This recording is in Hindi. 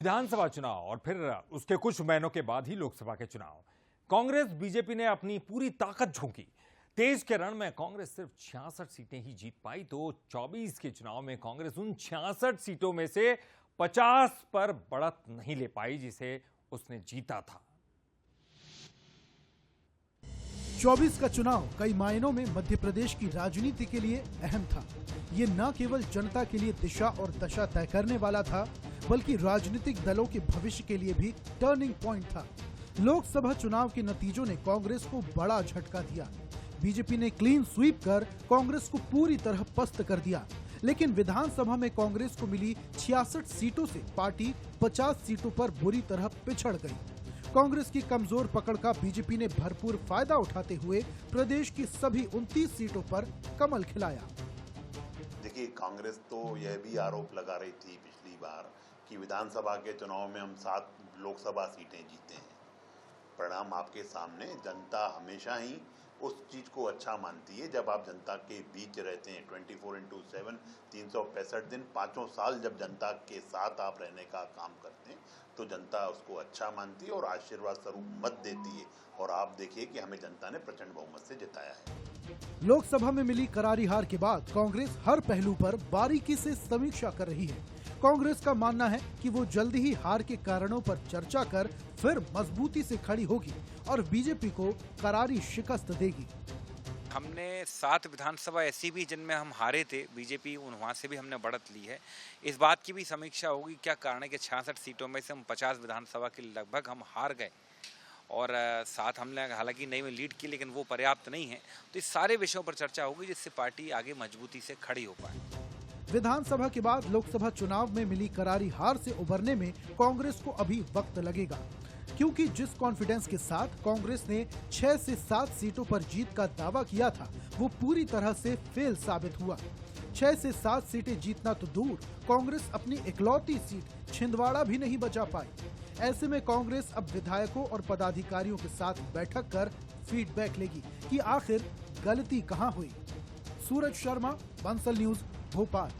विधानसभा चुनाव और फिर उसके कुछ महीनों के बाद ही लोकसभा के चुनाव। कांग्रेस बीजेपी ने अपनी पूरी ताकत झोंकी। तेज के रण में कांग्रेस सिर्फ 66 सीटें ही जीत पाई, तो 24 के चुनाव में कांग्रेस उन 66 सीटों में से 50 पर बढ़त नहीं ले पाई जिसे उसने जीता था। 24 का चुनाव कई मायनों में मध्य प्रदेश की राजनीति के लिए अहम था। ये न केवल जनता के लिए दिशा और दशा तय करने वाला था, बल्कि राजनीतिक दलों के भविष्य के लिए भी टर्निंग पॉइंट था। लोकसभा चुनाव के नतीजों ने कांग्रेस को बड़ा झटका दिया। बीजेपी ने क्लीन स्वीप कर कांग्रेस को पूरी तरह पस्त कर दिया, लेकिन विधानसभा में कांग्रेस को मिली 66 सीटों से पार्टी 50 सीटों पर बुरी तरह पिछड़ गई। कांग्रेस की कमजोर पकड़ का बीजेपी ने भरपूर फायदा उठाते हुए प्रदेश की सभी 29 सीटों पर कमल खिलाया। देखिए, कांग्रेस तो यह भी आरोप लगा रही थी पिछली बार कि विधानसभा के चुनाव में हम 7 लोकसभा सीटें जीते हैं। परिणाम आपके सामने। जनता हमेशा ही उस चीज को अच्छा मानती है जब आप जनता के बीच रहते हैं। 24x7 365 दिन 5 साल जब जनता के साथ आप रहने का काम करते हैं तो जनता उसको अच्छा मानती है और आशीर्वाद स्वरूप मत देती है। और आप देखिए कि हमें जनता ने प्रचंड बहुमत से जिताया है। लोकसभा में मिली करारी हार के बाद कांग्रेस हर पहलू पर बारीकी से समीक्षा कर रही है। कांग्रेस का मानना है कि वो जल्दी ही हार के कारणों पर चर्चा कर फिर मजबूती से खड़ी होगी और बीजेपी को करारी शिकस्त देगी। हमने 7 विधानसभा ऐसी भी जिनमें हम हारे थे, बीजेपी वहाँ से भी हमने बढ़त ली है। इस बात की भी समीक्षा होगी क्या कारण है कि 66 सीटों में से हम 50 विधानसभा के लगभग हम हार गए और 7 हमने हालांकि नई में लीड की, लेकिन वो पर्याप्त नहीं है। तो इस सारे विषयों पर चर्चा होगी जिससे पार्टी आगे मजबूती से खड़ी हो पाए। विधानसभा के बाद लोकसभा चुनाव में मिली करारी हार से उबरने में कांग्रेस को अभी वक्त लगेगा, क्योंकि जिस कॉन्फिडेंस के साथ कांग्रेस ने 6 से 7 सीटों पर जीत का दावा किया था वो पूरी तरह से फेल साबित हुआ। 6 से 7 सीटें जीतना तो दूर, कांग्रेस अपनी इकलौती सीट छिंदवाड़ा भी नहीं बचा पाई। ऐसे में कांग्रेस अब विधायकों और पदाधिकारियों के साथ बैठक कर फीडबैक लेगी कि आखिर गलती कहां हुई। सूरज शर्मा, बंसल न्यूज, भोपाल।